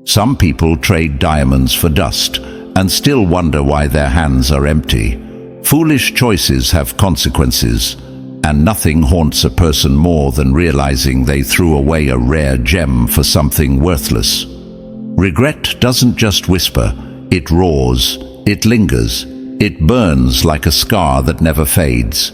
Some people trade diamonds for dust and still wonder why their hands are empty. Foolish choices have consequences, and nothing haunts a person more than realizing they threw away a rare gem for something worthless. Regret doesn't just whisper, it roars, it lingers, it burns like a scar that never fades.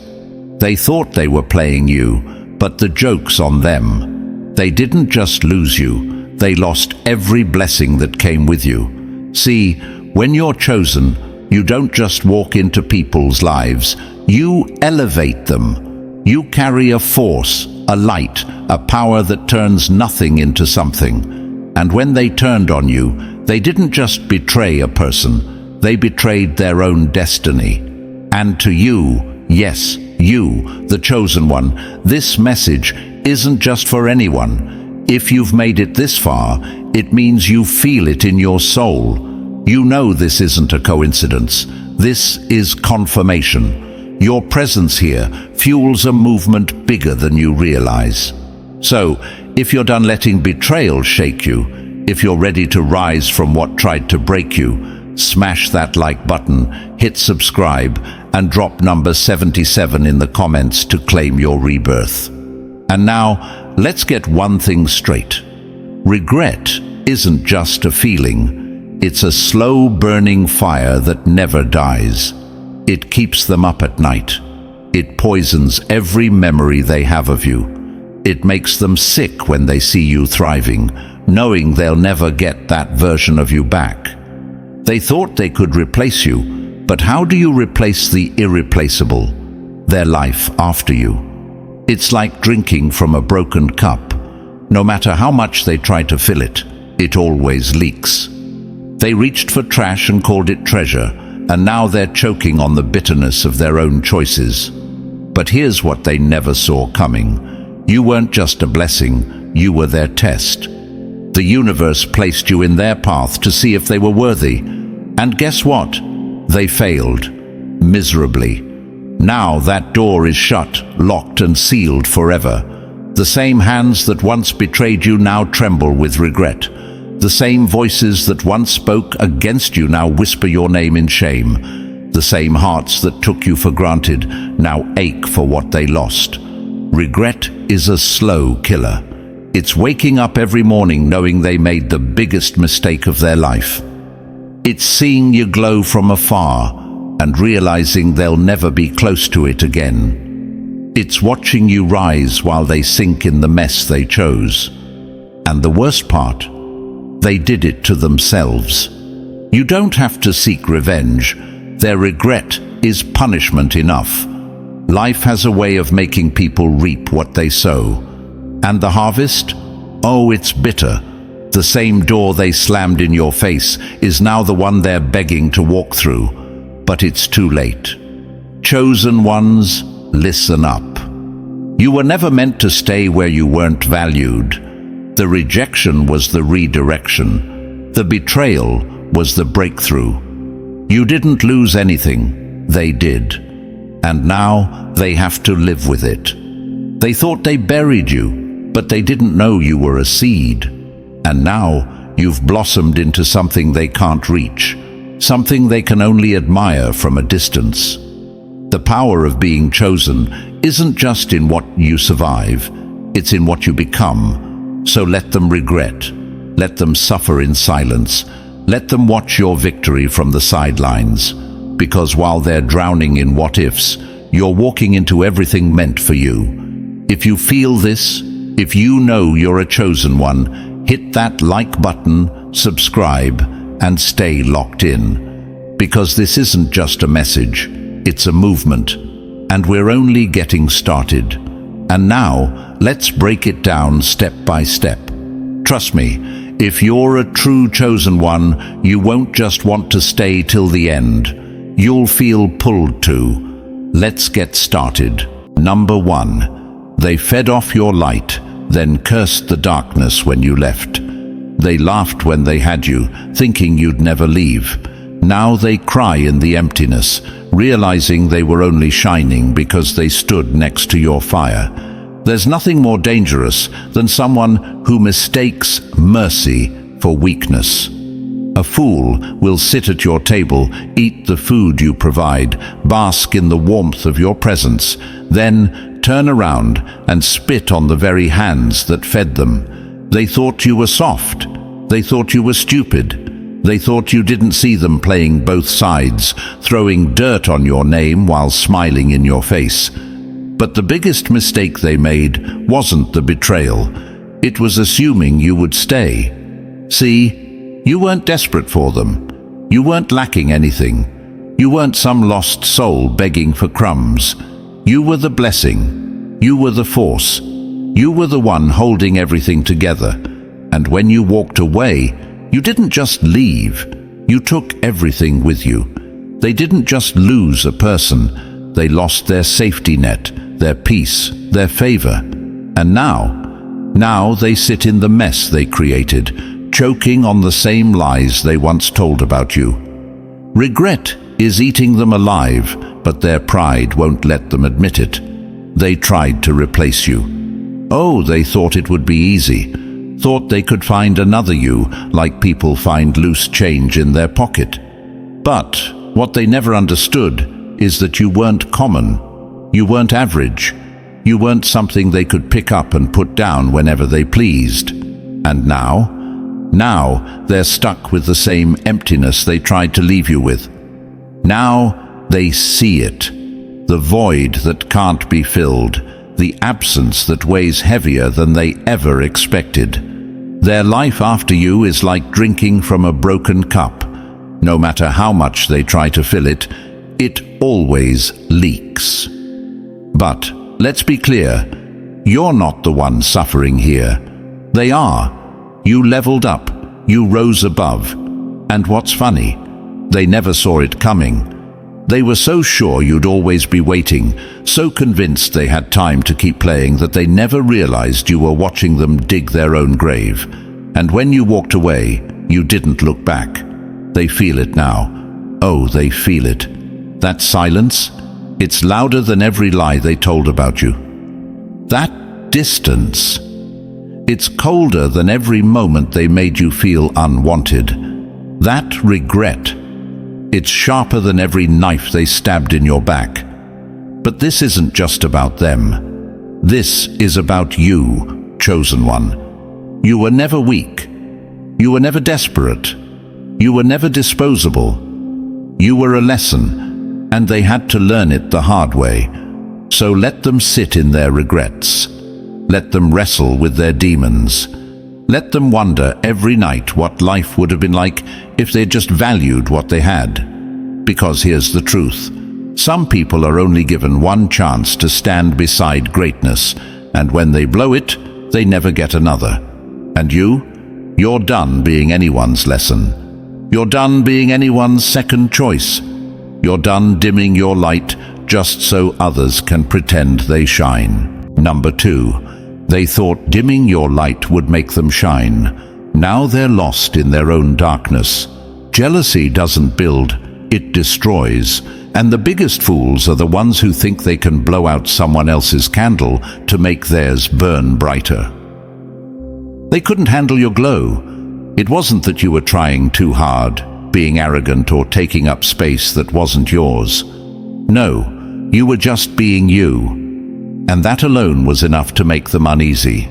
They thought they were playing you, but the joke's on them. They didn't just lose you, they lost every blessing that came with you. See, when you're chosen, you don't just walk into people's lives, you elevate them. You carry a force, a light, a power that turns nothing into something. And when they turned on you, they didn't just betray a person, they betrayed their own destiny. And to you, yes, you, the chosen one, this message isn't just for anyone. If you've made it this far, it means you feel it in your soul. You know this isn't a coincidence. This is confirmation. Your presence here fuels a movement bigger than you realize. So, if you're done letting betrayal shake you, if you're ready to rise from what tried to break you, smash that like button, hit subscribe, and drop number 77 in the comments to claim your rebirth. And now, let's get one thing straight. Regret isn't just a feeling, it's a slow burning fire that never dies. It keeps them up at night. It poisons every memory they have of you. It makes them sick when they see you thriving, knowing they'll never get that version of you back. They thought they could replace you, but how do you replace the irreplaceable, their life after you? It's like drinking from a broken cup. No matter how much they try to fill it, it always leaks. They reached for trash and called it treasure, and now they're choking on the bitterness of their own choices. But here's what they never saw coming. You weren't just a blessing, you were their test. The universe placed you in their path to see if they were worthy. And guess what? They failed. Miserably. Now that door is shut, locked and sealed forever. The same hands that once betrayed you now tremble with regret. The same voices that once spoke against you now whisper your name in shame. The same hearts that took you for granted now ache for what they lost. Regret is a slow killer. It's waking up every morning knowing they made the biggest mistake of their life. It's seeing you glow from afar and realizing they'll never be close to it again. It's watching you rise while they sink in the mess they chose. And the worst part, they did it to themselves. You don't have to seek revenge. Their regret is punishment enough. Life has a way of making people reap what they sow. And the harvest? Oh, it's bitter. The same door they slammed in your face is now the one they're begging to walk through. But it's too late. Chosen ones, listen up. You were never meant to stay where you weren't valued. The rejection was the redirection. The betrayal was the breakthrough. You didn't lose anything, they did. And now they have to live with it. They thought they buried you, but they didn't know you were a seed. And now you've blossomed into something they can't reach, something they can only admire from a distance. The power of being chosen isn't just in what you survive, it's in what you become. So let them regret, let them suffer in silence, let them watch your victory from the sidelines, because while they're drowning in what-ifs, you're walking into everything meant for you. If you feel this, if you know you're a chosen one, hit that like button, subscribe, and stay locked in. Because this isn't just a message, it's a movement, and we're only getting started. And now, let's break it down step by step. Trust me, if you're a true chosen one, you won't just want to stay till the end. You'll feel pulled to. Let's get started. Number 1. They fed off your light, then cursed the darkness when you left. They laughed when they had you, thinking you'd never leave. Now they cry in the emptiness, realizing they were only shining because they stood next to your fire. There's nothing more dangerous than someone who mistakes mercy for weakness. A fool will sit at your table, eat the food you provide, bask in the warmth of your presence, then turn around and spit on the very hands that fed them. They thought you were soft. They thought you were stupid. They thought you didn't see them playing both sides, throwing dirt on your name while smiling in your face. But the biggest mistake they made wasn't the betrayal. It was assuming you would stay. See, you weren't desperate for them. You weren't lacking anything. You weren't some lost soul begging for crumbs. You were the blessing. You were the force. You were the one holding everything together. And when you walked away, you didn't just leave. You took everything with you. They didn't just lose a person. They lost their safety net, their peace, their favor. And now they sit in the mess they created, choking on the same lies they once told about you. Regret is eating them alive, but their pride won't let them admit it. They tried to replace you. Oh, they thought it would be easy. Thought they could find another you, like people find loose change in their pocket. But what they never understood is that you weren't common. You weren't average. You weren't something they could pick up and put down whenever they pleased. And now they're stuck with the same emptiness they tried to leave you with. Now they see it. The void that can't be filled. The absence that weighs heavier than they ever expected. Their life after you is like drinking from a broken cup. No matter how much they try to fill it, it always leaks. But let's be clear, you're not the one suffering here. They are. You leveled up, you rose above. And what's funny, they never saw it coming. They were so sure you'd always be waiting, so convinced they had time to keep playing that they never realized you were watching them dig their own grave. And when you walked away, you didn't look back. They feel it now. Oh, they feel it. That silence, it's louder than every lie they told about you. That distance, it's colder than every moment they made you feel unwanted. That regret, it's sharper than every knife they stabbed in your back. But this isn't just about them. This is about you, chosen one. You were never weak. You were never desperate. You were never disposable. You were a lesson, and they had to learn it the hard way. So let them sit in their regrets. Let them wrestle with their demons. Let them wonder every night what life would have been like if they just valued what they had. Because here's the truth. Some people are only given one chance to stand beside greatness, and when they blow it, they never get another. And you're done being anyone's lesson. You're done being anyone's second choice. You're done dimming your light just so others can pretend they shine. Number 2, they thought dimming your light would make them shine. Now they're lost in their own darkness. Jealousy doesn't build, it destroys. And the biggest fools are the ones who think they can blow out someone else's candle to make theirs burn brighter. They couldn't handle your glow. It wasn't that you were trying too hard, being arrogant or taking up space that wasn't yours. No, you were just being you. And that alone was enough to make them uneasy.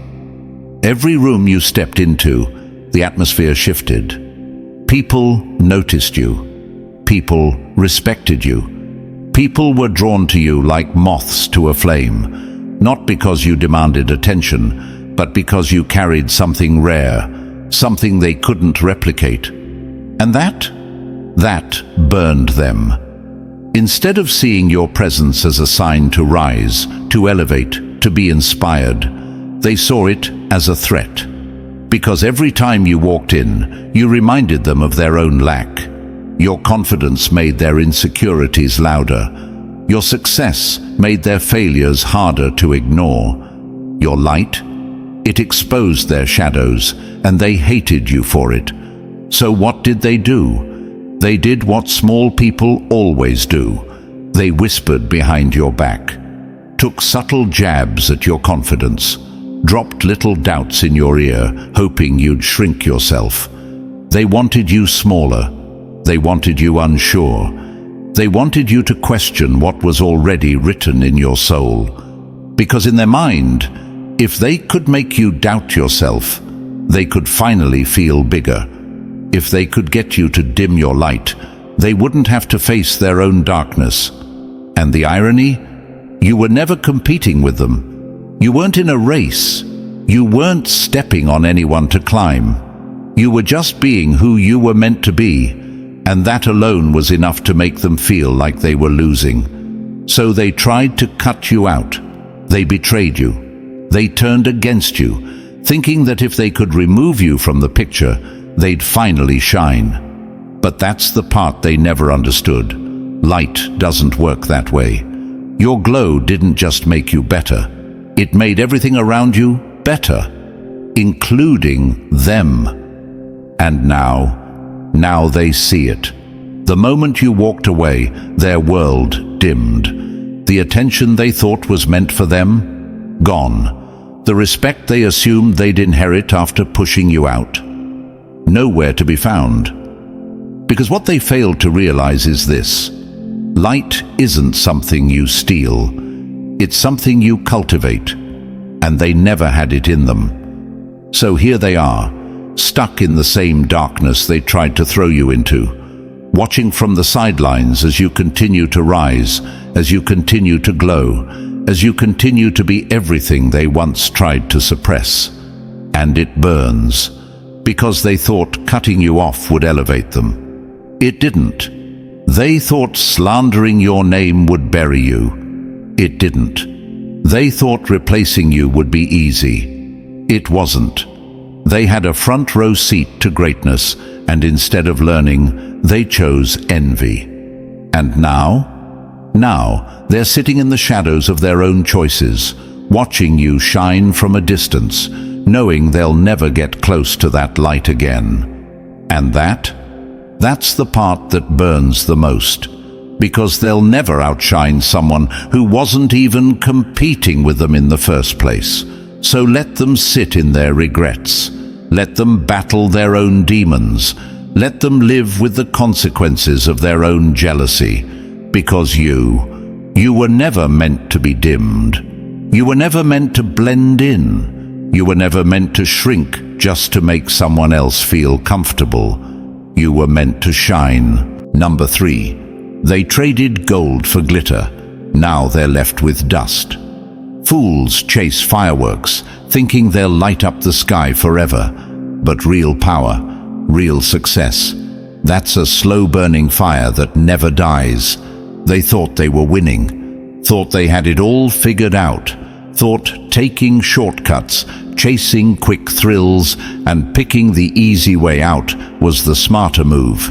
Every room you stepped into, the atmosphere shifted. People noticed you. People respected you. People were drawn to you like moths to a flame, not because you demanded attention, but because you carried something rare, something they couldn't replicate. And that burned them. Instead of seeing your presence as a sign to rise, to elevate, to be inspired, they saw it as a threat. Because every time you walked in, you reminded them of their own lack. Your confidence made their insecurities louder. Your success made their failures harder to ignore. Your light, it exposed their shadows, and they hated you for it. So what did they do? They did what small people always do. They whispered behind your back, took subtle jabs at your confidence, dropped little doubts in your ear, hoping you'd shrink yourself. They wanted you smaller. They wanted you unsure. They wanted you to question what was already written in your soul. Because in their mind, if they could make you doubt yourself, they could finally feel bigger. If they could get you to dim your light, they wouldn't have to face their own darkness. And the irony? You were never competing with them. You weren't in a race. You weren't stepping on anyone to climb. You were just being who you were meant to be, and that alone was enough to make them feel like they were losing. So they tried to cut you out. They betrayed you. They turned against you, thinking that if they could remove you from the picture, they'd finally shine. But that's the part they never understood. Light doesn't work that way. Your glow didn't just make you better. It made everything around you better, including them. And now they see it. The moment you walked away, their world dimmed. The attention they thought was meant for them, gone. The respect they assumed they'd inherit after pushing you out, nowhere to be found. Because what they failed to realize is this: light isn't something you steal. It's something you cultivate, and they never had it in them. So here they are, stuck in the same darkness they tried to throw you into, watching from the sidelines as you continue to rise, as you continue to glow, as you continue to be everything they once tried to suppress. And it burns, because they thought cutting you off would elevate them. It didn't. They thought slandering your name would bury you. It didn't. They thought replacing you would be easy. It wasn't. They had a front row seat to greatness, and instead of learning, they chose envy. And now they're sitting in the shadows of their own choices, watching you shine from a distance, knowing they'll never get close to that light again. And that's the part that burns the most, because they'll never outshine someone who wasn't even competing with them in the first place. So let them sit in their regrets. Let them battle their own demons. Let them live with the consequences of their own jealousy. Because you were never meant to be dimmed. You were never meant to blend in. You were never meant to shrink just to make someone else feel comfortable. You were meant to shine. Number 3. They traded gold for glitter. Now they're left with dust. Fools chase fireworks, thinking they'll light up the sky forever. But real power, real success, that's a slow-burning fire that never dies. They thought they were winning, thought they had it all figured out, thought taking shortcuts, chasing quick thrills, and picking the easy way out was the smarter move.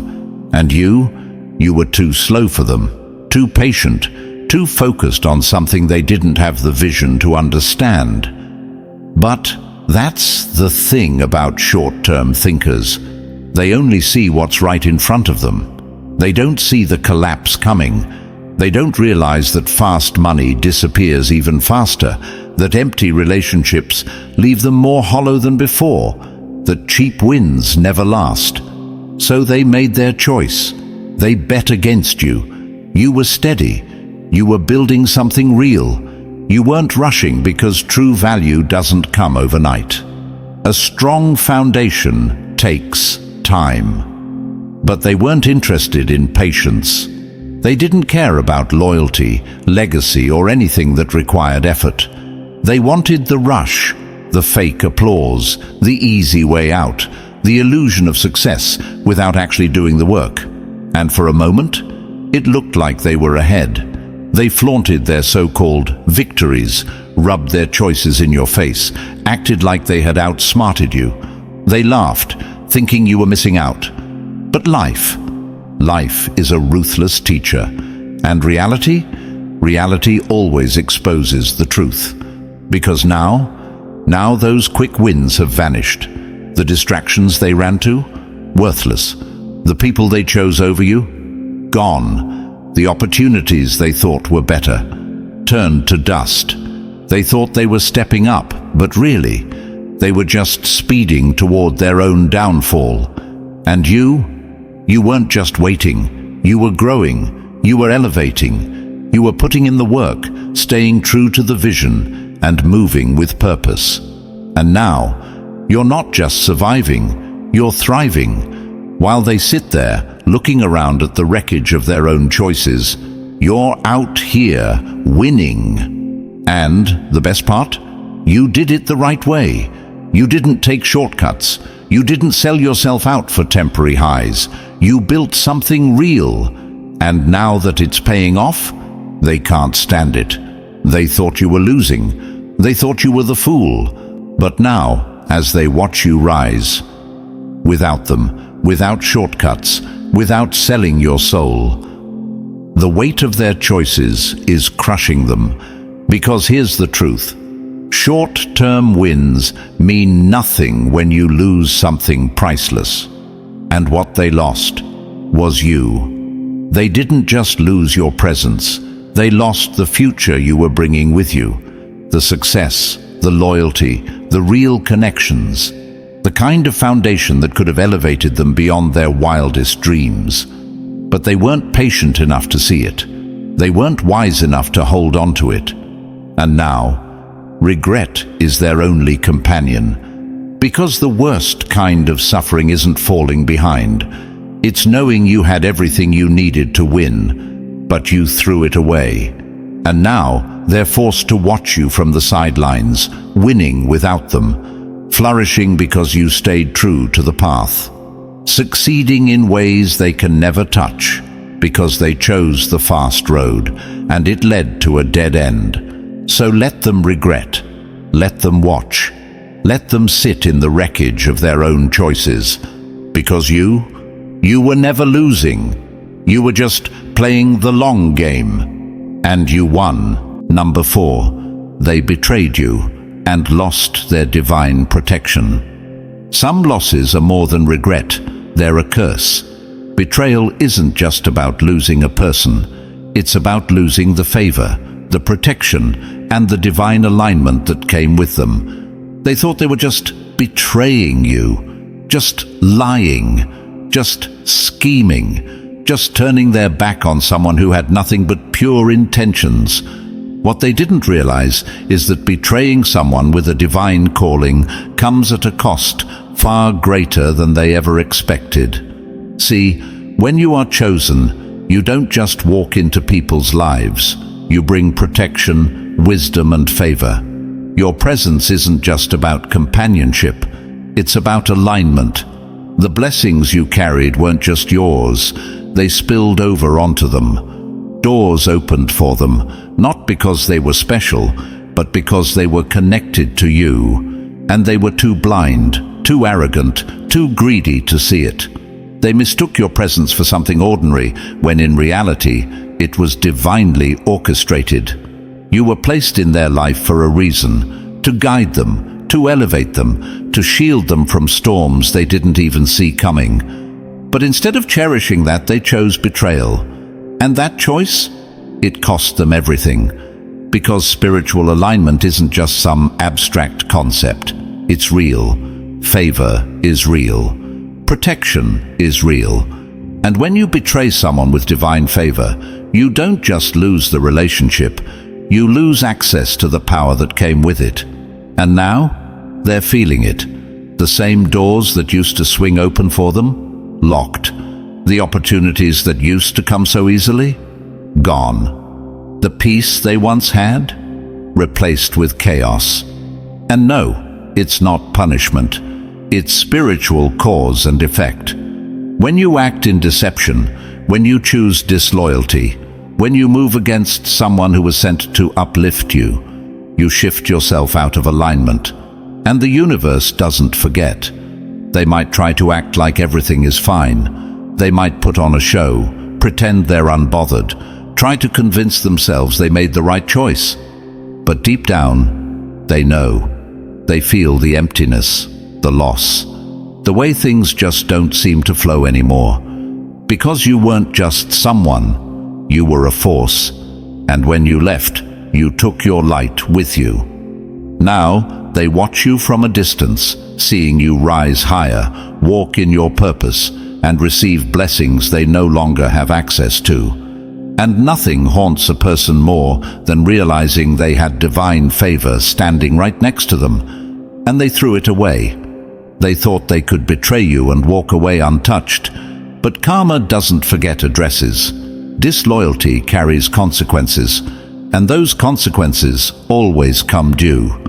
And you were too slow for them, too patient, too focused on something they didn't have the vision to understand. But that's the thing about short-term thinkers. They only see what's right in front of them. They don't see the collapse coming. They don't realize that fast money disappears even faster, that empty relationships leave them more hollow than before, that cheap wins never last. So they made their choice. They bet against you. You were steady. You were building something real. You weren't rushing, because true value doesn't come overnight. A strong foundation takes time. But they weren't interested in patience. They didn't care about loyalty, legacy, or anything that required effort. They wanted the rush, the fake applause, the easy way out, the illusion of success without actually doing the work. And for a moment, it looked like they were ahead. They flaunted their so-called victories, rubbed their choices in your face, acted like they had outsmarted you. They laughed, thinking you were missing out. But life is a ruthless teacher. And reality always exposes the truth. Because now those quick wins have vanished. The distractions they ran to, worthless. The people they chose over you, gone. The opportunities they thought were better, turned to dust. They thought they were stepping up, but really, they were just speeding toward their own downfall. And you weren't just waiting. You were growing. You were elevating. You were putting in the work, staying true to the vision, and moving with purpose. And now, you're not just surviving, you're thriving. While they sit there, looking around at the wreckage of their own choices, you're out here, winning. And, the best part? You did it the right way. You didn't take shortcuts. You didn't sell yourself out for temporary highs. You built something real. And now that it's paying off, they can't stand it. They thought you were losing. They thought you were the fool. But now, as they watch you rise, without them, without shortcuts, without selling your soul, the weight of their choices is crushing them. Because here's the truth. Short-term wins mean nothing when you lose something priceless. And what they lost was you. They didn't just lose your presence. They lost the future you were bringing with you. The success, the loyalty, the real connections. The kind of foundation that could have elevated them beyond their wildest dreams. But they weren't patient enough to see it. They weren't wise enough to hold on to it. And now, regret is their only companion. Because the worst kind of suffering isn't falling behind. It's knowing you had everything you needed to win, but you threw it away. And now, they're forced to watch you from the sidelines, winning without them, flourishing because you stayed true to the path. Succeeding in ways they can never touch, because they chose the fast road, and it led to a dead end. So let them regret, let them watch, let them sit in the wreckage of their own choices, because you were never losing. You were just playing the long game, and you won. Number 4, they betrayed you and lost their divine protection. Some losses are more than regret. They're a curse. Betrayal isn't just about losing a person. It's about losing the favor, the protection, and the divine alignment that came with them. They thought they were just betraying you, just lying, just scheming, just turning their back on someone who had nothing but pure intentions. What they didn't realize is that betraying someone with a divine calling comes at a cost far greater than they ever expected. See, when you are chosen, you don't just walk into people's lives. You bring protection, wisdom, and favor. Your presence isn't just about companionship. It's about alignment. The blessings you carried weren't just yours. They spilled over onto them. Doors opened for them, not because they were special, but because they were connected to you. And they were too blind, too arrogant, too greedy to see it. They mistook your presence for something ordinary, when in reality, it was divinely orchestrated. You were placed in their life for a reason, to guide them, to elevate them, to shield them from storms they didn't even see coming. But instead of cherishing that, they chose betrayal. And that choice? It cost them everything. Because spiritual alignment isn't just some abstract concept. It's real. Favor is real. Protection is real. And when you betray someone with divine favor, you don't just lose the relationship, you lose access to the power that came with it. And now, they're feeling it. The same doors that used to swing open for them, locked. The opportunities that used to come so easily, gone. The peace they once had, replaced with chaos. And no, it's not punishment. It's spiritual cause and effect. When you act in deception, when you choose disloyalty, when you move against someone who was sent to uplift you, you shift yourself out of alignment. And the universe doesn't forget. They might try to act like everything is fine. They might put on a show, pretend they're unbothered, try to convince themselves they made the right choice. But deep down, they know. They feel the emptiness, the loss, the way things just don't seem to flow anymore. Because you weren't just someone, you were a force. And when you left, you took your light with you. Now they watch you from a distance, seeing you rise higher, walk in your purpose, and receive blessings they no longer have access to. And nothing haunts a person more than realizing they had divine favor standing right next to them, and they threw it away. They thought they could betray you and walk away untouched, but karma doesn't forget addresses. Disloyalty carries consequences, and those consequences always come due.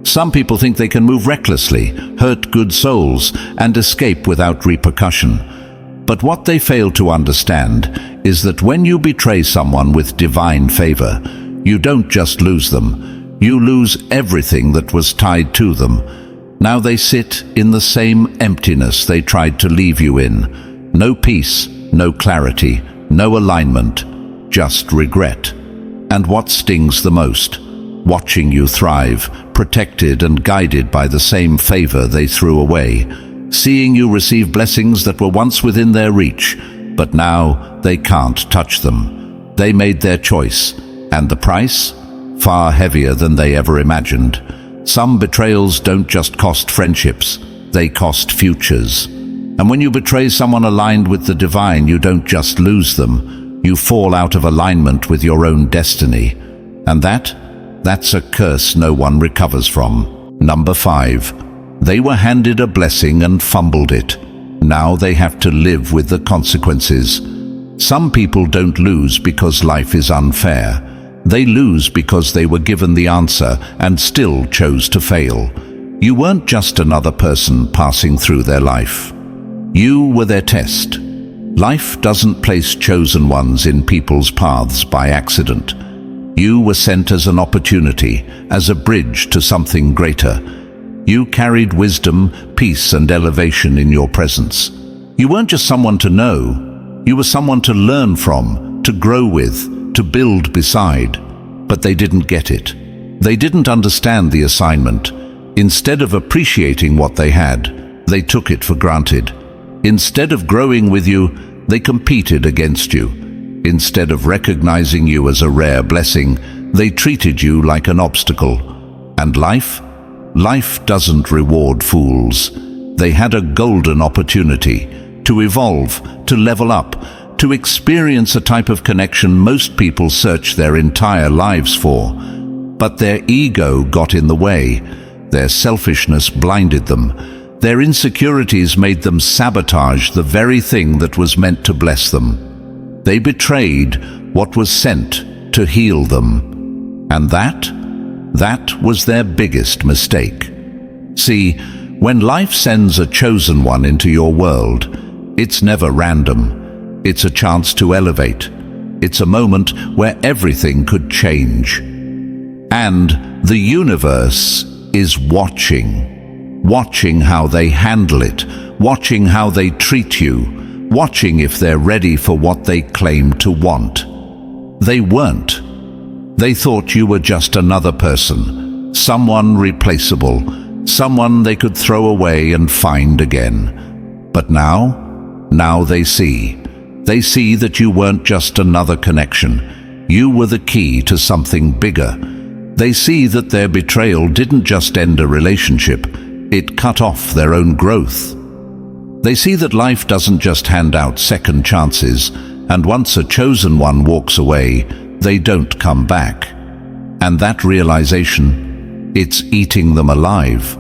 Some people think they can move recklessly, hurt good souls, and escape without repercussion. But what they fail to understand is that when you betray someone with divine favor, you don't just lose them, you lose everything that was tied to them. Now they sit in the same emptiness they tried to leave you in. No peace, no clarity, no alignment, just regret. And what stings the most? Watching you thrive, protected and guided by the same favor they threw away. Seeing you receive blessings that were once within their reach, but now they can't touch them. They made their choice, and the price? Far heavier than they ever imagined. Some betrayals don't just cost friendships, they cost futures. And when you betray someone aligned with the divine, you don't just lose them, you fall out of alignment with your own destiny. And that's a curse no one recovers from. Number 5. They were handed a blessing and fumbled it. Now they have to live with the consequences. Some people don't lose because life is unfair. They lose because they were given the answer and still chose to fail. You weren't just another person passing through their life. You were their test. Life doesn't place chosen ones in people's paths by accident. You were sent as an opportunity, as a bridge to something greater. You carried wisdom, peace, and elevation in your presence. You weren't just someone to know. You were someone to learn from, to grow with, to build beside. But they didn't get it. They didn't understand the assignment. Instead of appreciating what they had, they took it for granted. Instead of growing with you, they competed against you. Instead of recognizing you as a rare blessing, they treated you like an obstacle. And life doesn't reward fools. They had a golden opportunity to evolve, to level up, to experience a type of connection most people search their entire lives for. But their ego got in the way. Their selfishness blinded them. Their insecurities made them sabotage the very thing that was meant to bless them. They betrayed what was sent to heal them. And that was their biggest mistake. See, when life sends a chosen one into your world, it's never random. It's a chance to elevate. It's a moment where everything could change. And the universe is watching how they handle it, watching how they treat you, watching if they're ready for what they claim to want. They weren't. They thought you were just another person, someone replaceable, someone they could throw away and find again. But now they see. They see that you weren't just another connection. You were the key to something bigger. They see that their betrayal didn't just end a relationship, it cut off their own growth. They see that life doesn't just hand out second chances, and once a chosen one walks away, they don't come back. And that realization, it's eating them alive.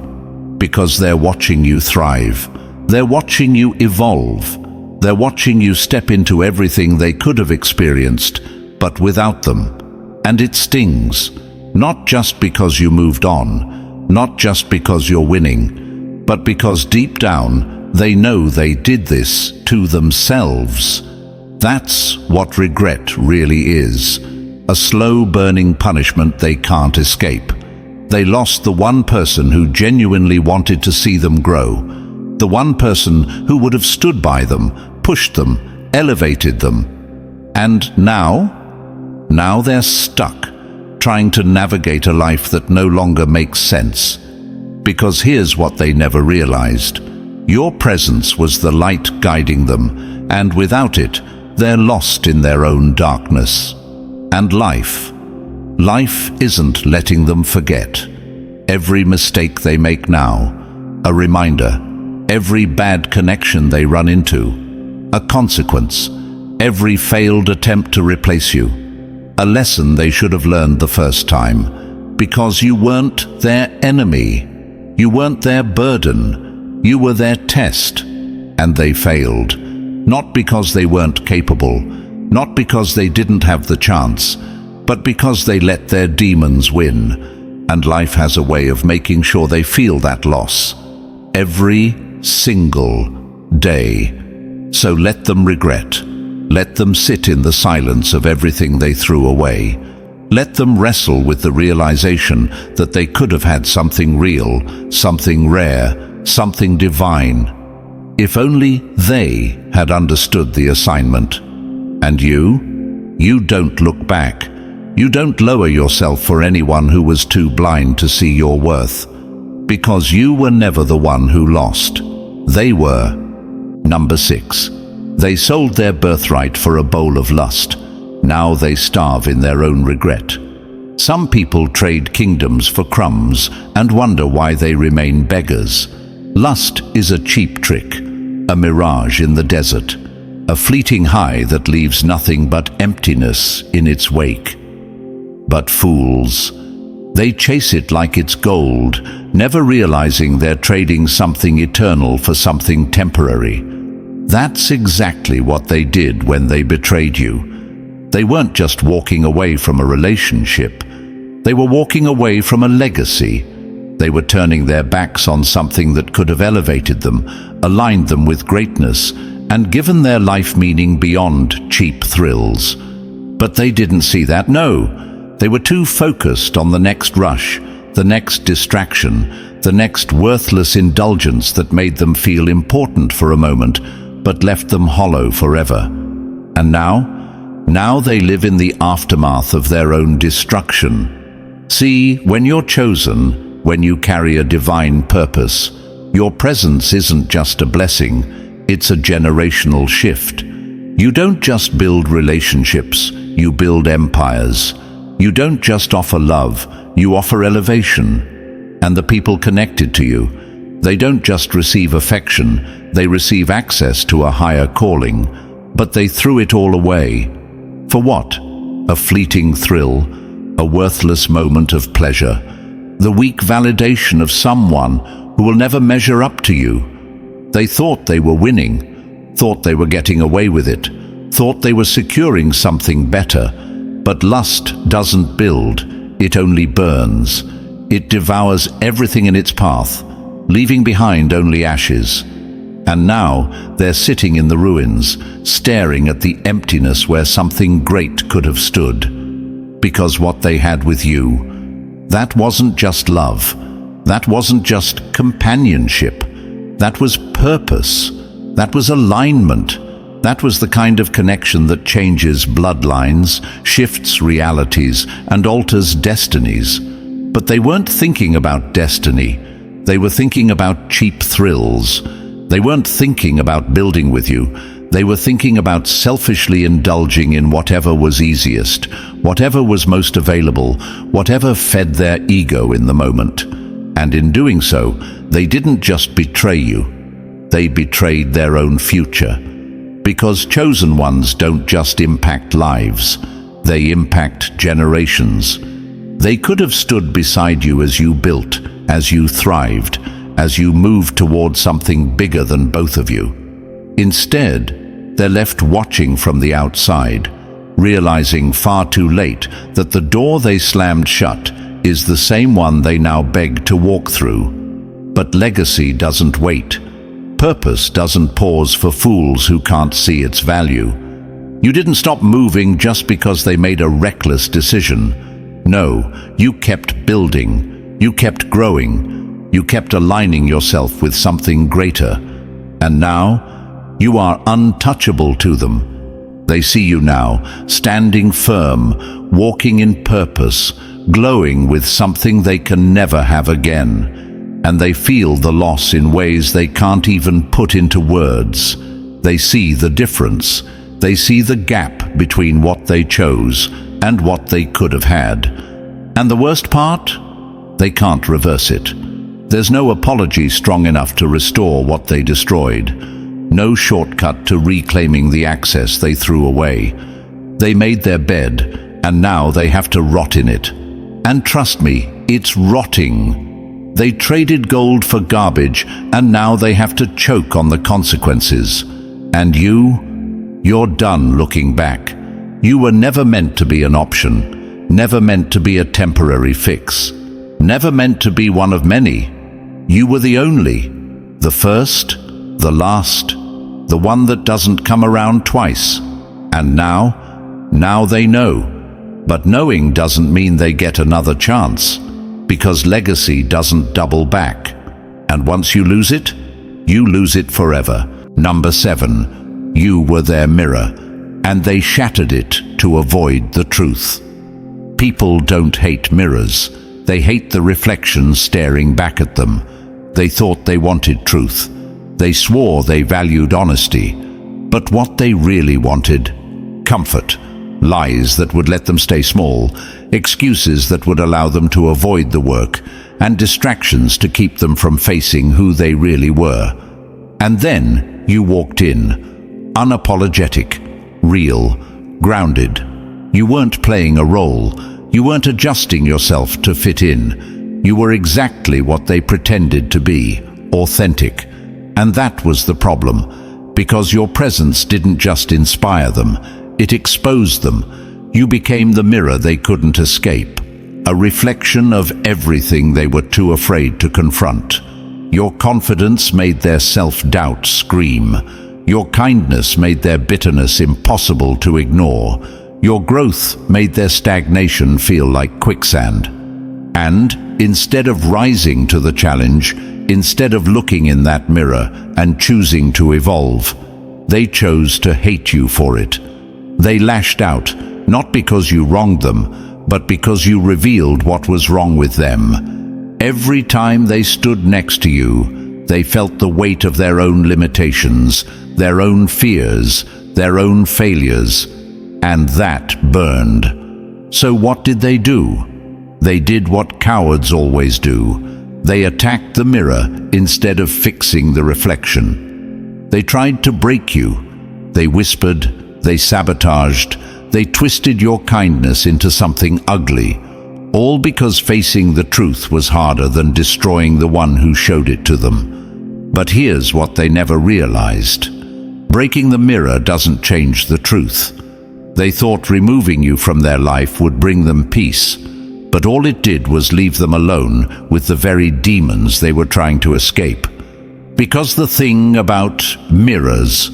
Because they're watching you thrive. They're watching you evolve. They're watching you step into everything they could have experienced, but without them. And it stings. Not just because you moved on, not just because you're winning, but because deep down they know they did this to themselves. That's what regret really is. A slow burning punishment they can't escape. They lost the one person who genuinely wanted to see them grow. The one person who would have stood by them, pushed them, elevated them. And now they're stuck, trying to navigate a life that no longer makes sense. Because here's what they never realized. Your presence was the light guiding them, and without it, they're lost in their own darkness. And life isn't letting them forget. every mistake they make now, a reminder, every bad connection they run into, a consequence, every failed attempt to replace you, a lesson they should have learned the first time, because you weren't their enemy, you weren't their burden, you were their test, and they failed, not because they weren't capable, not because they didn't have the chance, but because they let their demons win, and life has a way of making sure they feel that loss every single day. So let them regret. Let them sit in the silence of everything they threw away. Let them wrestle with the realization that they could have had something real, something rare, something divine, if only they had understood the assignment. And you don't look back. You don't lower yourself for anyone who was too blind to see your worth, because you were never the one who lost. They were. Number 6. They sold their birthright for a bowl of lust. Now they starve in their own regret. Some people trade kingdoms for crumbs and wonder why they remain beggars. Lust is a cheap trick, a mirage in the desert, a fleeting high that leaves nothing but emptiness in its wake. But fools, they chase it like it's gold, never realizing they're trading something eternal for something temporary. That's exactly what they did when they betrayed you. They weren't just walking away from a relationship. They were walking away from a legacy. They were turning their backs on something that could have elevated them, aligned them with greatness, and given their life meaning beyond cheap thrills. But they didn't see that, no. They were too focused on the next rush, the next distraction, the next worthless indulgence that made them feel important for a moment, but left them hollow forever. And now they live in the aftermath of their own destruction. See, when you're chosen, when you carry a divine purpose, your presence isn't just a blessing, it's a generational shift. You don't just build relationships, you build empires. You don't just offer love, you offer elevation. And the people connected to you, they don't just receive affection, they receive access to a higher calling, but they threw it all away. For what? A fleeting thrill, a worthless moment of pleasure, the weak validation of someone who will never measure up to you. They thought they were winning, thought they were getting away with it, thought they were securing something better. But lust doesn't build, it only burns. It devours everything in its path, leaving behind only ashes. And now they're sitting in the ruins, staring at the emptiness where something great could have stood. Because what they had with you, that wasn't just love, that wasn't just companionship, that was purpose, that was alignment. That was the kind of connection that changes bloodlines, shifts realities, and alters destinies. But they weren't thinking about destiny. They were thinking about cheap thrills. They weren't thinking about building with you. They were thinking about selfishly indulging in whatever was easiest, whatever was most available, whatever fed their ego in the moment. And in doing so, they didn't just betray you. They betrayed their own future. Because chosen ones don't just impact lives, they impact generations. They could have stood beside you as you built, as you thrived, as you moved toward something bigger than both of you. Instead, they're left watching from the outside, realizing far too late that the door they slammed shut is the same one they now beg to walk through. But legacy doesn't wait. Purpose doesn't pause for fools who can't see its value. You didn't stop moving just because they made a reckless decision. No, you kept building, you kept growing, you kept aligning yourself with something greater. And now, you are untouchable to them. They see you now, standing firm, walking in purpose, glowing with something they can never have again. And they feel the loss in ways they can't even put into words. They see the difference. They see the gap between what they chose and what they could have had. And the worst part? They can't reverse it. There's no apology strong enough to restore what they destroyed. No shortcut to reclaiming the access they threw away. They made their bed, and now they have to rot in it. And trust me, it's rotting. They traded gold for garbage, and now they have to choke on the consequences. And you're done looking back. You were never meant to be an option, never meant to be a temporary fix, never meant to be one of many. You were the only, the first, the last, the one that doesn't come around twice. And now they know. But knowing doesn't mean they get another chance, because legacy doesn't double back. And once you lose it forever. Number 7, you were their mirror, and they shattered it to avoid the truth. People don't hate mirrors. They hate the reflections staring back at them. They thought they wanted truth. They swore they valued honesty. But what they really wanted? Comfort. Lies that would let them stay small, excuses that would allow them to avoid the work, and distractions to keep them from facing who they really were. And then you walked in, unapologetic, real, grounded. You weren't playing a role. You weren't adjusting yourself to fit in. You were exactly what they pretended to be, authentic. And that was the problem, because your presence didn't just inspire them, it exposed them. You became the mirror they couldn't escape, a reflection of everything they were too afraid to confront. Your confidence made their self-doubt scream. Your kindness made their bitterness impossible to ignore. Your growth made their stagnation feel like quicksand. And instead of rising to the challenge, instead of looking in that mirror and choosing to evolve, they chose to hate you for it. They lashed out, not because you wronged them, but because you revealed what was wrong with them. Every time they stood next to you, they felt the weight of their own limitations, their own fears, their own failures, and that burned. So what did they do? They did what cowards always do. They attacked the mirror instead of fixing the reflection. They tried to break you. They whispered, they sabotaged, they twisted your kindness into something ugly, all because facing the truth was harder than destroying the one who showed it to them. But here's what they never realized. Breaking the mirror doesn't change the truth. They thought removing you from their life would bring them peace, but all it did was leave them alone with the very demons they were trying to escape. Because the thing about mirrors,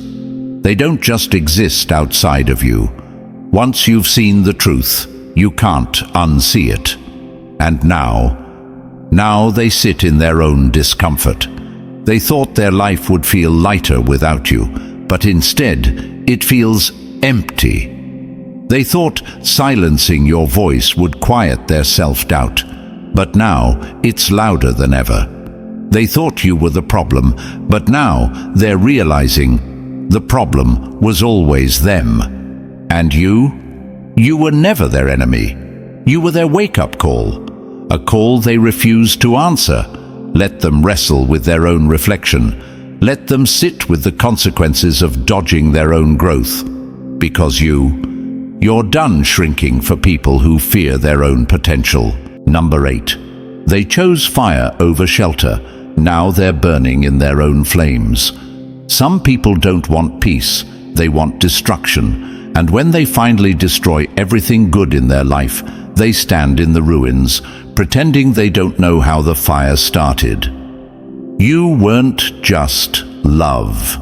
they don't just exist outside of you. Once you've seen the truth, you can't unsee it. And now they sit in their own discomfort. They thought their life would feel lighter without you, but instead it feels empty. They thought silencing your voice would quiet their self-doubt, but now it's louder than ever. They thought you were the problem, but now they're realizing the problem was always them. And you were never their enemy. You were their wake-up call, a call they refused to answer. Let them wrestle with their own reflection. Let them sit with the consequences of dodging their own growth. Because you're done shrinking for people who fear their own potential. Number 8. They chose fire over shelter. Now they're burning in their own flames. Some people don't want peace, they want destruction. And when they finally destroy everything good in their life, they stand in the ruins, pretending they don't know how the fire started. You weren't just love.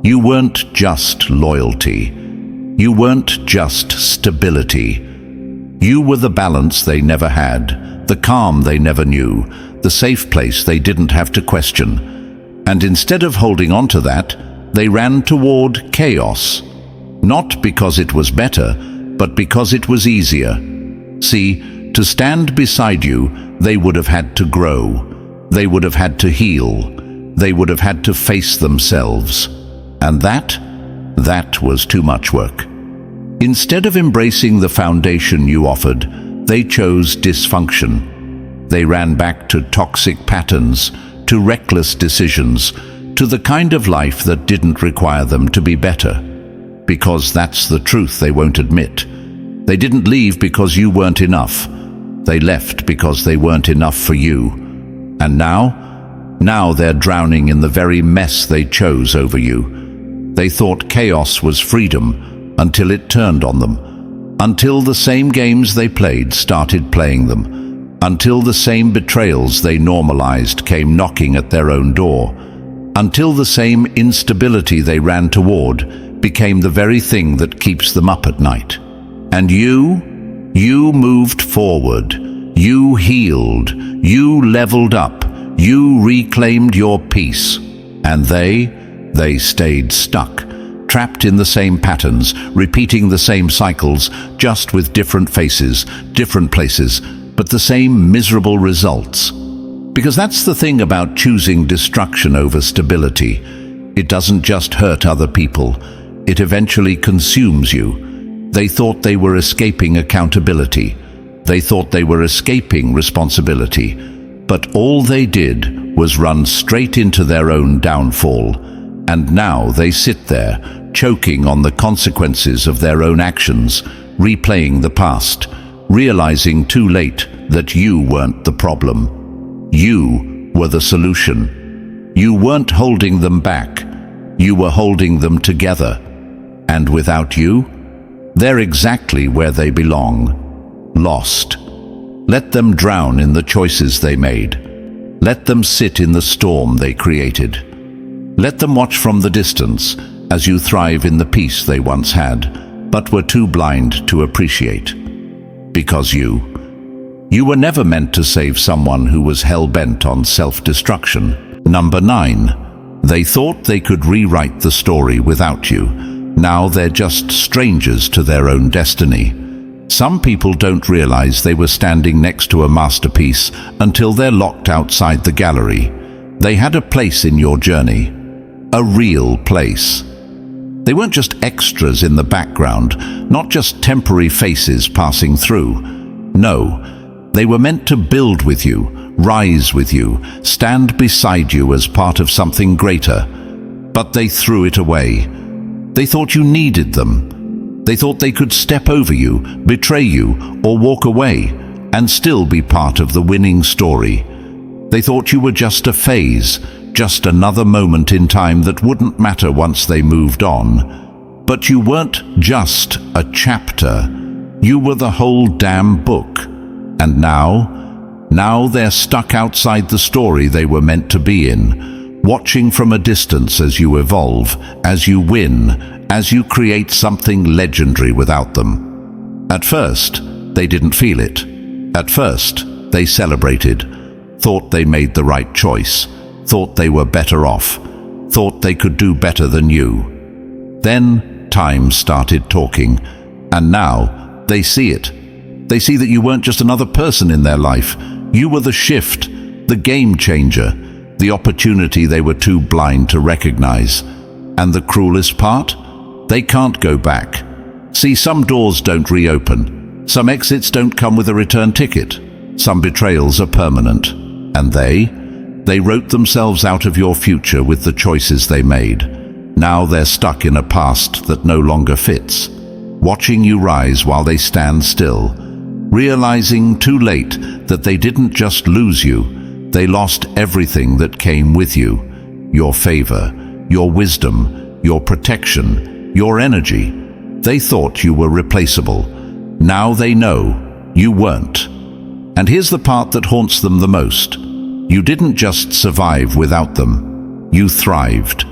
You weren't just loyalty. You weren't just stability. You were the balance they never had, the calm they never knew, the safe place they didn't have to question. And instead of holding on to that, they ran toward chaos. Not because it was better, but because it was easier. See, to stand beside you, they would have had to grow. They would have had to heal. They would have had to face themselves. And that was too much work. Instead of embracing the foundation you offered, they chose dysfunction. They ran back to toxic patterns, to reckless decisions, to the kind of life that didn't require them to be better. Because that's the truth they won't admit. They didn't leave because you weren't enough. They left because they weren't enough for you. And now they're drowning in the very mess they chose over you. They thought chaos was freedom until it turned on them. Until the same games they played started playing them. Until the same betrayals they normalized came knocking at their own door. Until the same instability they ran toward became the very thing that keeps them up at night. And you moved forward. You healed. You leveled up. You reclaimed your peace. And they stayed stuck, trapped in the same patterns, repeating the same cycles, just with different faces, different places, but the same miserable results. Because that's the thing about choosing destruction over stability. It doesn't just hurt other people, it eventually consumes you. They thought they were escaping accountability. They thought they were escaping responsibility. But all they did was run straight into their own downfall. And now they sit there, choking on the consequences of their own actions, replaying the past, realizing too late that you weren't the problem. You were the solution. You weren't holding them back. You were holding them together. And without you, they're exactly where they belong. Lost. Let them drown in the choices they made. Let them sit in the storm they created. Let them watch from the distance as you thrive in the peace they once had, but were too blind to appreciate. Because you were never meant to save someone who was hell-bent on self-destruction. Number 9. They thought they could rewrite the story without you. Now they're just strangers to their own destiny. Some people don't realize they were standing next to a masterpiece until they're locked outside the gallery. They had a place in your journey. A real place. They weren't just extras in the background, not just temporary faces passing through. No, they were meant to build with you, rise with you, stand beside you as part of something greater. But they threw it away. They thought you needed them. They thought they could step over you, betray you, or walk away, and still be part of the winning story. They thought you were just a phase, just another moment in time that wouldn't matter once they moved on. But you weren't just a chapter. You were the whole damn book. And now they're stuck outside the story they were meant to be in, watching from a distance as you evolve, as you win, as you create something legendary without them. At first, they didn't feel it. At first, they celebrated, thought they made the right choice, thought they were better off, thought they could do better than you. Then time started talking, and now they see it. They see that you weren't just another person in their life. You were the shift, the game changer, the opportunity they were too blind to recognize. And the cruelest part? They can't go back. See, some doors don't reopen. Some exits don't come with a return ticket. Some betrayals are permanent. And they wrote themselves out of your future with the choices they made. Now they're stuck in a past that no longer fits, watching you rise while they stand still, realizing too late that they didn't just lose you, they lost everything that came with you. Your favor, your wisdom, your protection, your energy. They thought you were replaceable. Now they know you weren't. And here's the part that haunts them the most. You didn't just survive without them. You thrived.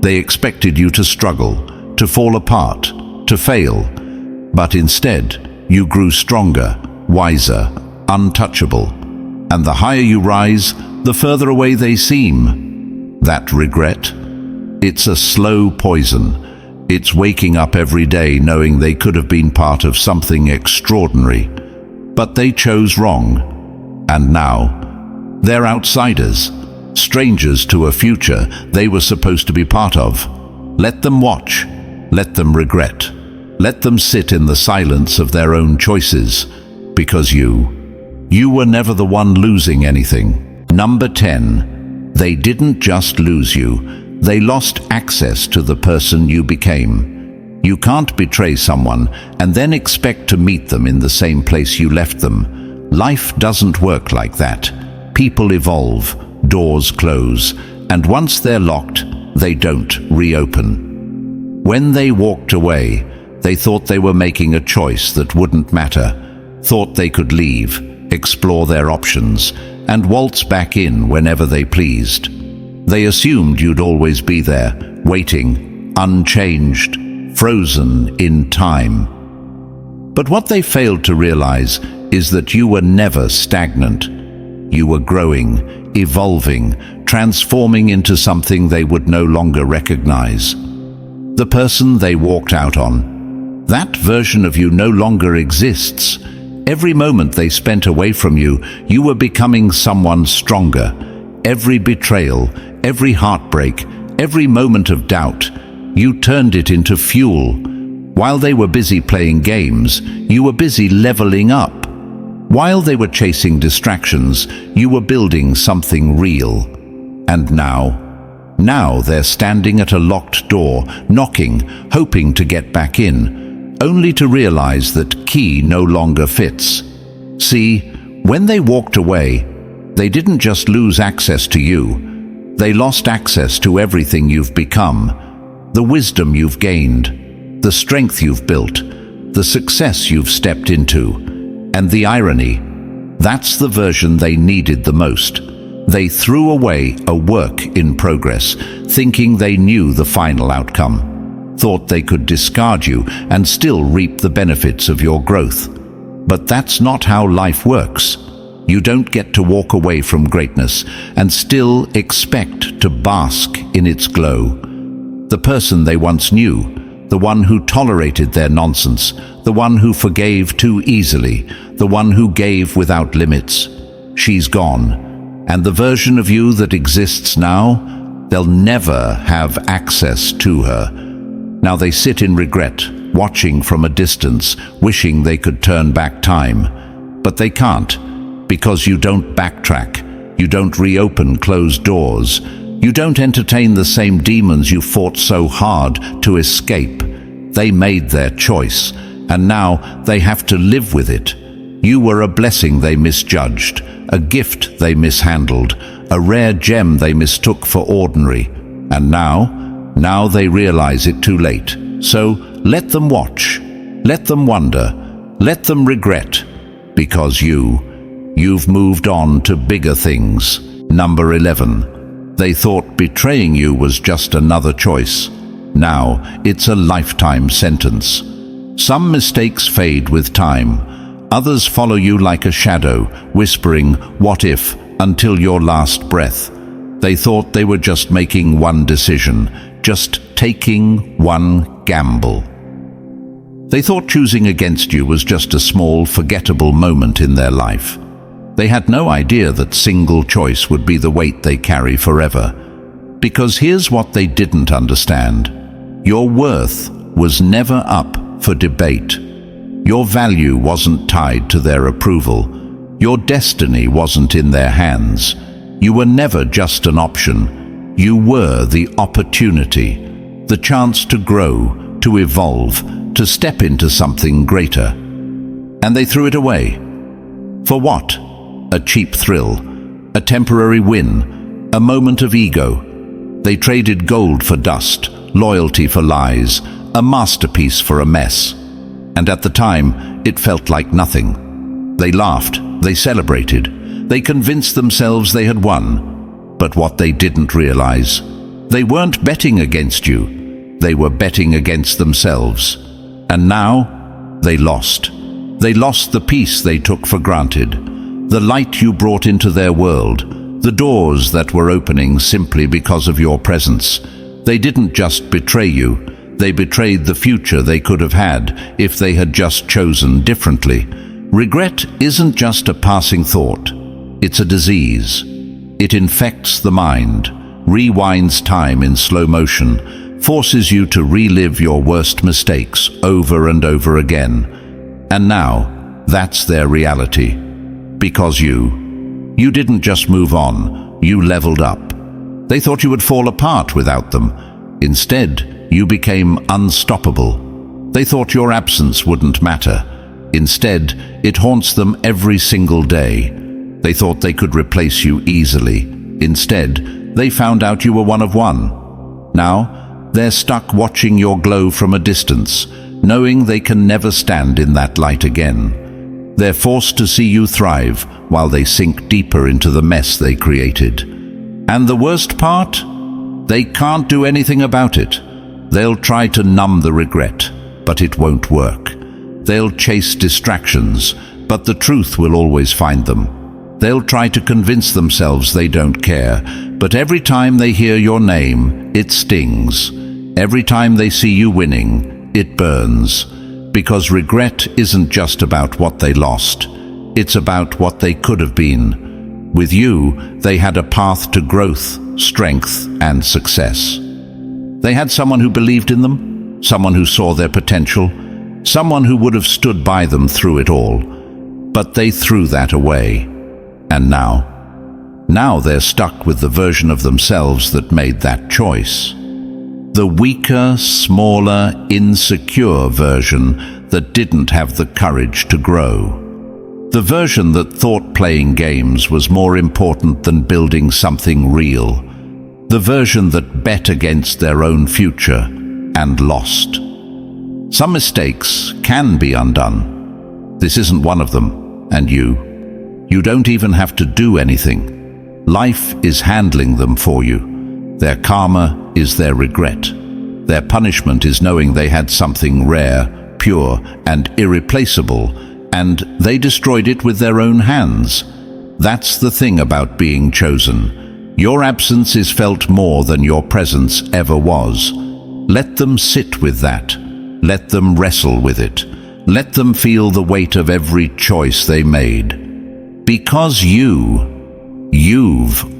They expected you to struggle, to fall apart, to fail. But instead, you grew stronger, wiser, untouchable. And the higher you rise, the further away they seem. That regret? It's a slow poison. It's waking up every day knowing they could have been part of something extraordinary. But they chose wrong. And now, they're outsiders, strangers to a future they were supposed to be part of. Let them watch. Let them regret. Let them sit in the silence of their own choices. Because You were never the one losing anything. Number 10. They didn't just lose you, they lost access to the person you became. You can't betray someone and then expect to meet them in the same place you left them. Life doesn't work like that. People evolve, doors close, and once they're locked, they don't reopen. When they walked away, they thought they were making a choice that wouldn't matter, thought they could leave, explore their options, and waltz back in whenever they pleased. They assumed you'd always be there, waiting, unchanged, frozen in time. But what they failed to realize is that you were never stagnant. You were growing, evolving, transforming into something they would no longer recognize. The person they walked out on, that version of you no longer exists. Every moment they spent away from you, you were becoming someone stronger. Every betrayal, every heartbreak, every moment of doubt, you turned it into fuel. While they were busy playing games, you were busy leveling up. While they were chasing distractions, you were building something real. And now they're standing at a locked door, knocking, hoping to get back in, only to realize that key no longer fits. See, when they walked away, they didn't just lose access to you. They lost access to everything you've become, the wisdom you've gained, the strength you've built, the success you've stepped into. And the irony, that's the version they needed the most. They threw away a work in progress, thinking they knew the final outcome, thought they could discard you and still reap the benefits of your growth. But that's not how life works. You don't get to walk away from greatness and still expect to bask in its glow. The person they once knew, the one who tolerated their nonsense, the one who forgave too easily, the one who gave without limits, she's gone. And the version of you that exists now, they'll never have access to her. Now they sit in regret, watching from a distance, wishing they could turn back time. But they can't, because you don't backtrack, you don't reopen closed doors, you don't entertain the same demons you fought so hard to escape. They made their choice, and now they have to live with it. You were a blessing they misjudged, a gift they mishandled, a rare gem they mistook for ordinary. And now they realize it too late. So let them watch, let them wonder, let them regret, because you've moved on to bigger things. Number 11. They thought betraying you was just another choice. Now it's a lifetime sentence. Some mistakes fade with time. Others follow you like a shadow, whispering, "What if?" until your last breath. They thought they were just making one decision, just taking one gamble. They thought choosing against you was just a small, forgettable moment in their life. They had no idea that single choice would be the weight they carry forever. Because here's what they didn't understand. Your worth was never up for debate. Your value wasn't tied to their approval. Your destiny wasn't in their hands. You were never just an option. You were the opportunity, the chance to grow, to evolve, to step into something greater. And they threw it away. For what? A cheap thrill, a temporary win, a moment of ego. They traded gold for dust, loyalty for lies, a masterpiece for a mess. And at the time, it felt like nothing. They laughed, they celebrated, they convinced themselves they had won. But what they didn't realize, they weren't betting against you, they were betting against themselves. And now, they lost. They lost the peace they took for granted, the light you brought into their world, the doors that were opening simply because of your presence. They didn't just betray you, they betrayed the future they could have had if they had just chosen differently. Regret isn't just a passing thought, it's a disease. It infects the mind, rewinds time in slow motion, forces you to relive your worst mistakes over and over again. And now, that's their reality. Because you didn't just move on, you leveled up. They thought you would fall apart without them. Instead, you became unstoppable. They thought your absence wouldn't matter. Instead, it haunts them every single day. They thought they could replace you easily. Instead, they found out you were one of one. Now, they're stuck watching your glow from a distance, knowing they can never stand in that light again. They're forced to see you thrive while they sink deeper into the mess they created. And the worst part? They can't do anything about it. They'll try to numb the regret, but it won't work. They'll chase distractions, but the truth will always find them. They'll try to convince themselves they don't care, but every time they hear your name, it stings. Every time they see you winning, it burns. Because regret isn't just about what they lost. It's about what they could have been. With you, they had a path to growth, strength, and success. They had someone who believed in them, someone who saw their potential, someone who would have stood by them through it all. But they threw that away. And now they're stuck with the version of themselves that made that choice. The weaker, smaller, insecure version that didn't have the courage to grow. The version that thought playing games was more important than building something real. The version that bet against their own future and lost. Some mistakes can be undone. This isn't one of them, and you don't even have to do anything. Life is handling them for you. Their karma is their regret. Their punishment is knowing they had something rare, pure, and irreplaceable, and they destroyed it with their own hands. That's the thing about being chosen. Your absence is felt more than your presence ever was. Let them sit with that. Let them wrestle with it. Let them feel the weight of every choice they made. Because you've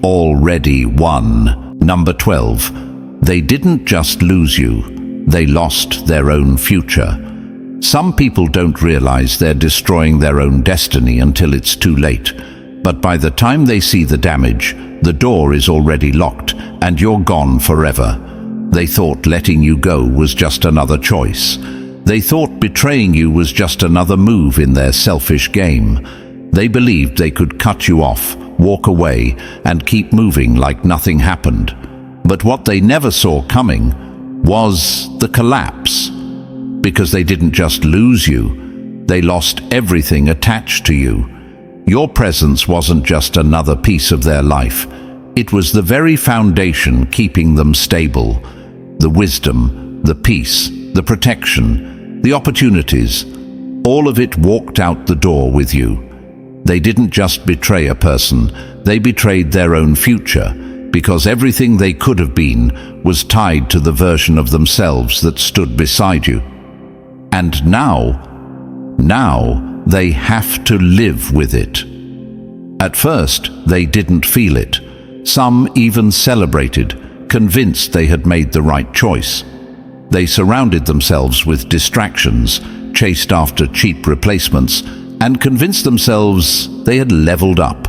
already won. Number 12. They didn't just lose you, they lost their own future. Some people don't realize they're destroying their own destiny until it's too late. But by the time they see the damage, the door is already locked and you're gone forever. They thought letting you go was just another choice. They thought betraying you was just another move in their selfish game. They believed they could cut you off, walk away, and keep moving like nothing happened. But what they never saw coming was the collapse. Because they didn't just lose you, they lost everything attached to you. Your presence wasn't just another piece of their life. It was the very foundation keeping them stable. The wisdom, the peace, the protection, the opportunities, all of it walked out the door with you. They didn't just betray a person, they betrayed their own future, because everything they could have been was tied to the version of themselves that stood beside you. And now they have to live with it. At first, they didn't feel it. Some even celebrated, convinced they had made the right choice. They surrounded themselves with distractions, chased after cheap replacements, and convinced themselves they had leveled up.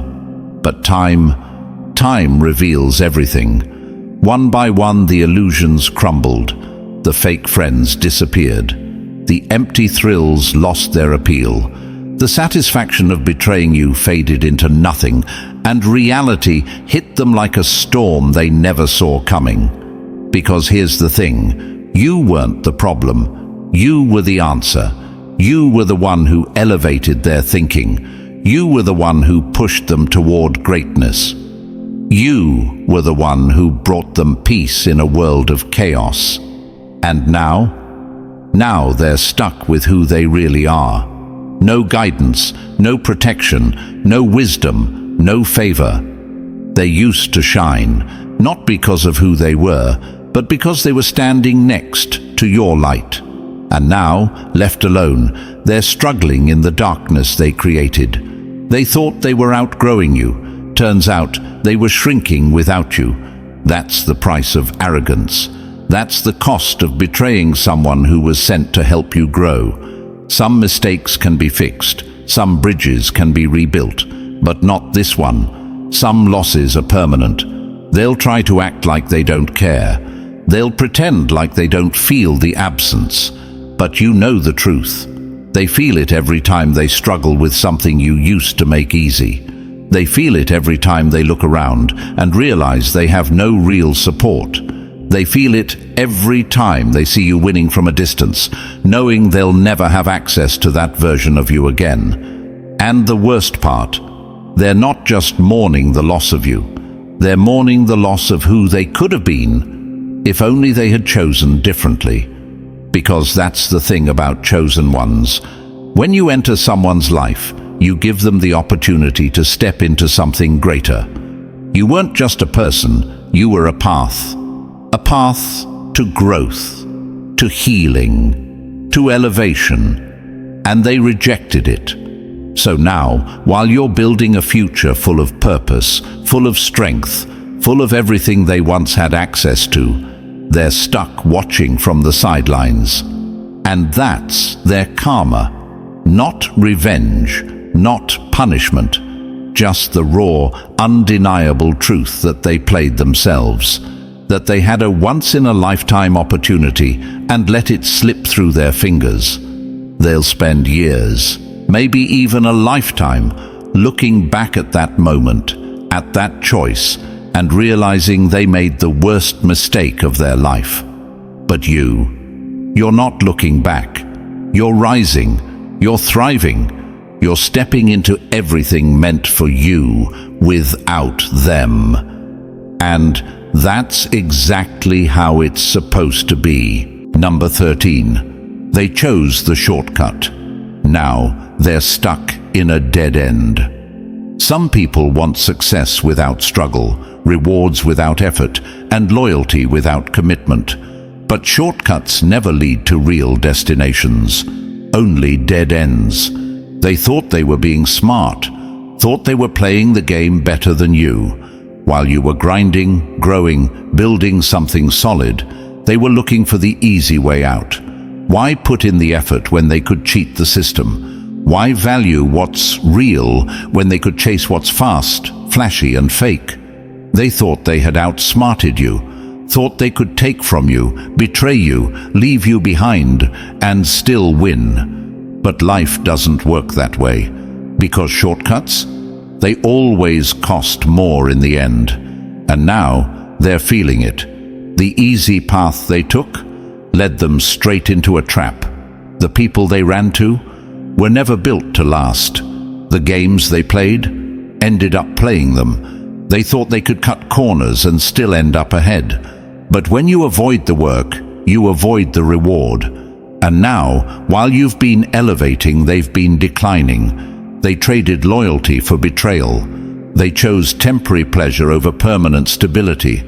But time reveals everything. One by one, the illusions crumbled. The fake friends disappeared. The empty thrills lost their appeal. The satisfaction of betraying you faded into nothing, and reality hit them like a storm they never saw coming. Because here's the thing, you weren't the problem. You were the answer. You were the one who elevated their thinking. You were the one who pushed them toward greatness. You were the one who brought them peace in a world of chaos. And now they're stuck with who they really are. No guidance, no protection, no wisdom, no favor. They used to shine, not because of who they were, but because they were standing next to your light. And now, left alone, they're struggling in the darkness they created. They thought they were outgrowing you. Turns out they were shrinking without you. That's the price of arrogance. That's the cost of betraying someone who was sent to help you grow. Some mistakes can be fixed. Some bridges can be rebuilt. But not this one. Some losses are permanent. They'll try to act like they don't care. They'll pretend like they don't feel the absence. But you know the truth. They feel it every time they struggle with something you used to make easy. They feel it every time they look around and realize they have no real support. They feel it every time they see you winning from a distance, knowing they'll never have access to that version of you again. And the worst part, they're not just mourning the loss of you. They're mourning the loss of who they could have been if only they had chosen differently. Because that's the thing about chosen ones. When you enter someone's life, you give them the opportunity to step into something greater. You weren't just a person, you were a path. A path to growth, to healing, to elevation. And they rejected it. So now, while you're building a future full of purpose, full of strength, full of everything they once had access to, they're stuck watching from the sidelines. And that's their karma. Not revenge, not punishment, just the raw, undeniable truth that they played themselves, that they had a once-in-a-lifetime opportunity and let it slip through their fingers. They'll spend years, maybe even a lifetime, looking back at that moment, at that choice, and realizing they made the worst mistake of their life. But you're not looking back. You're rising, you're thriving, you're stepping into everything meant for you without them. And that's exactly how it's supposed to be. Number 13. They chose the shortcut. Now they're stuck in a dead end. Some people want success without struggle, rewards without effort, and loyalty without commitment. But shortcuts never lead to real destinations, only dead ends. They thought they were being smart, thought they were playing the game better than you. While you were grinding, growing, building something solid, they were looking for the easy way out. Why put in the effort when they could cheat the system? Why value what's real when they could chase what's fast, flashy, and fake? They thought they had outsmarted you, thought they could take from you, betray you, leave you behind, and still win. But life doesn't work that way, because shortcuts, they always cost more in the end. And now they're feeling it. The easy path they took led them straight into a trap. The people they ran to were never built to last. The games they played ended up playing them. They thought they could cut corners and still end up ahead. But when you avoid the work, you avoid the reward. And now, while you've been elevating, they've been declining. They traded loyalty for betrayal. They chose temporary pleasure over permanent stability.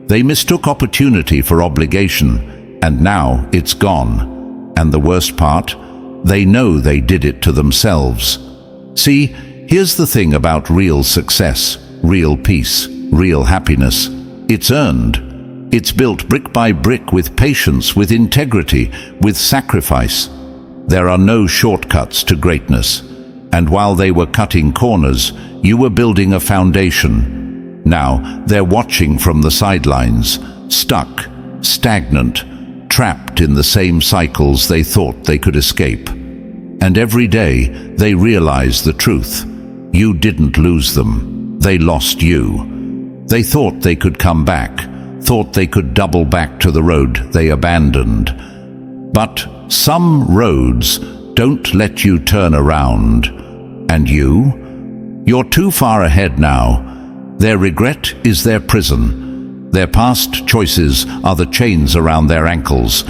They mistook opportunity for obligation, and now it's gone. And the worst part, they know they did it to themselves. See, here's the thing about real success, real peace, real happiness. It's earned. It's built brick by brick with patience, with integrity, with sacrifice. There are no shortcuts to greatness. And while they were cutting corners, you were building a foundation. Now they're watching from the sidelines, stuck, stagnant, trapped in the same cycles they thought they could escape. And every day they realize the truth. You didn't lose them. They lost you. They thought they could come back, thought they could double back to the road they abandoned. But some roads don't let you turn around. And you're too far ahead now. Their regret is their prison. Their past choices are the chains around their ankles.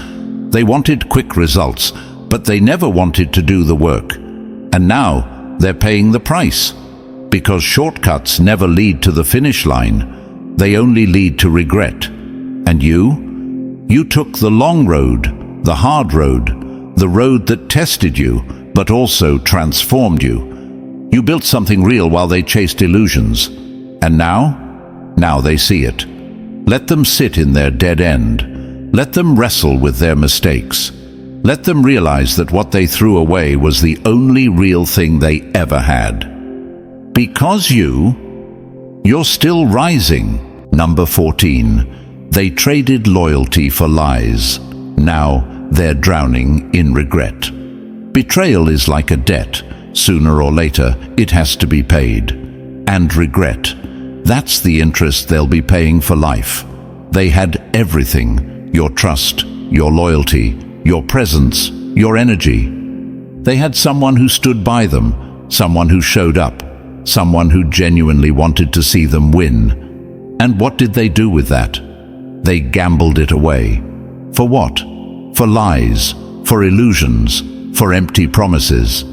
They wanted quick results, but they never wanted to do the work. And now they're paying the price. Because shortcuts never lead to the finish line. They only lead to regret. And you took the long road, the hard road, the road that tested you, but also transformed you. You built something real while they chased illusions. And now they see it. Let them sit in their dead end. Let them wrestle with their mistakes. Let them realize that what they threw away was the only real thing they ever had. Because you're still rising. Number 14. They traded loyalty for lies. Now they're drowning in regret. Betrayal is like a debt. Sooner or later, it has to be paid. And regret, that's the interest they'll be paying for life. They had everything: your trust, your loyalty, your presence, your energy. They had someone who stood by them, someone who showed up, someone who genuinely wanted to see them win. And what did they do with that? They gambled it away. For what? For lies, for illusions, for empty promises.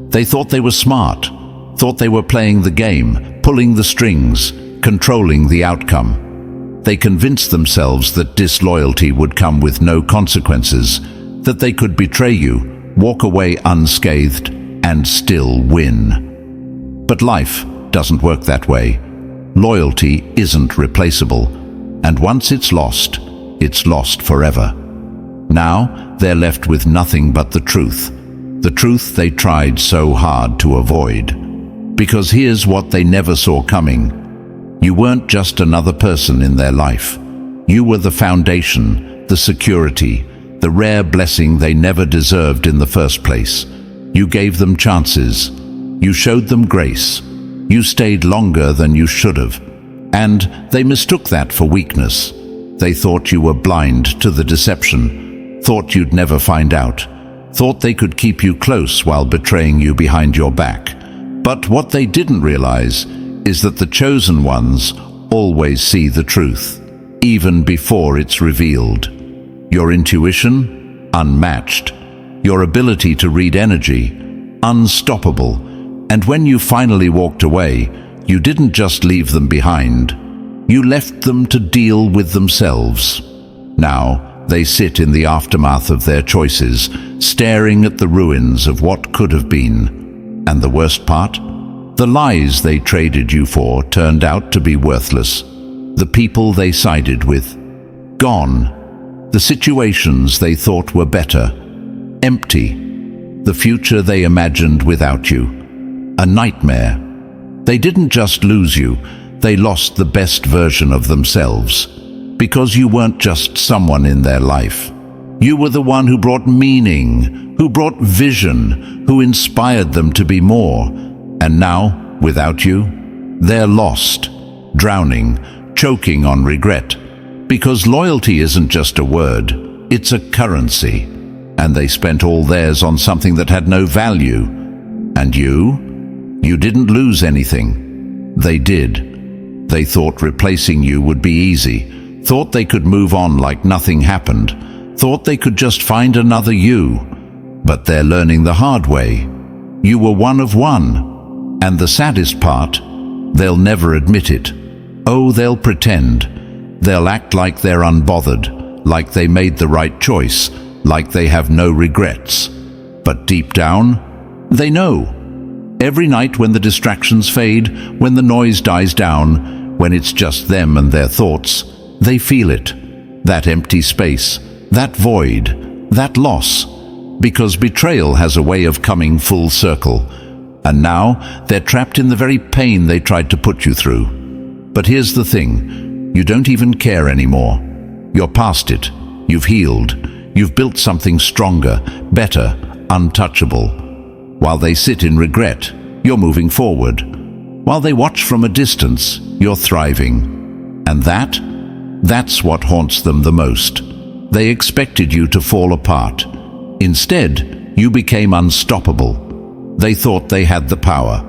They thought they were smart, thought they were playing the game, pulling the strings, controlling the outcome. They convinced themselves that disloyalty would come with no consequences, that they could betray you, walk away unscathed, and still win. But life doesn't work that way. Loyalty isn't replaceable, and once it's lost forever. Now they're left with nothing but the truth they tried so hard to avoid. Because here's what they never saw coming. You weren't just another person in their life. You were the foundation, the security, the rare blessing they never deserved in the first place. You gave them chances. You showed them grace. You stayed longer than you should have. And they mistook that for weakness. They thought you were blind to the deception, thought you'd never find out, thought they could keep you close while betraying you behind your back. But what they didn't realize is that the chosen ones always see the truth, even before it's revealed. Your intuition, unmatched. Your ability to read energy, unstoppable. And when you finally walked away, you didn't just leave them behind. You left them to deal with themselves. Now, they sit in the aftermath of their choices, staring at the ruins of what could have been. And the worst part? The lies they traded you for turned out to be worthless. The people they sided with, gone. The situations they thought were better, empty. The future they imagined without you, a nightmare. They didn't just lose you, they lost the best version of themselves. Because you weren't just someone in their life. You were the one who brought meaning, who brought vision, who inspired them to be more. And now, without you, they're lost, drowning, choking on regret. Because loyalty isn't just a word, it's a currency. And they spent all theirs on something that had no value. And you didn't lose anything. They did. They thought replacing you would be easy. Thought they could move on like nothing happened, thought they could just find another you. But they're learning the hard way. You were one of one. And the saddest part, they'll never admit it. Oh, they'll pretend. They'll act like they're unbothered, like they made the right choice, like they have no regrets. But deep down, they know. Every night when the distractions fade, when the noise dies down, when it's just them and their thoughts, they feel it, that empty space, that void, that loss, because betrayal has a way of coming full circle. And now they're trapped in the very pain they tried to put you through. But here's the thing, you don't even care anymore. You're past it, you've healed, you've built something stronger, better, untouchable. While they sit in regret, you're moving forward. While they watch from a distance, you're thriving. And that's what haunts them the most. They expected you to fall apart. Instead, you became unstoppable. They thought they had the power.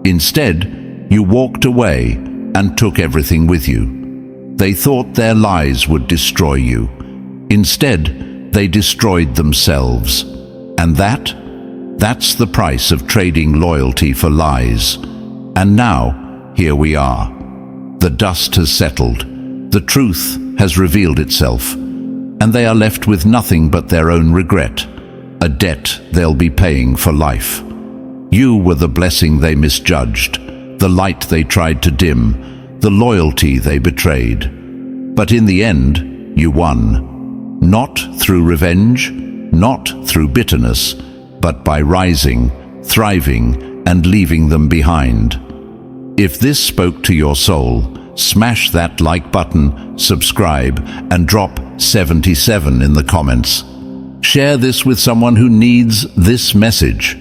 Instead, you walked away and took everything with you. They thought their lies would destroy you. Instead, they destroyed themselves. And that's the price of trading loyalty for lies. And now, here we are. The dust has settled. The truth has revealed itself, and they are left with nothing but their own regret, a debt they'll be paying for life. You were the blessing they misjudged, the light they tried to dim, the loyalty they betrayed. But in the end, you won. Not through revenge, not through bitterness, but by rising, thriving, and leaving them behind. if this spoke to your soul, smash that like button, subscribe, and drop 77 in the comments. Share this with someone who needs this message.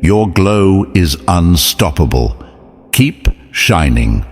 Your glow is unstoppable. Keep shining.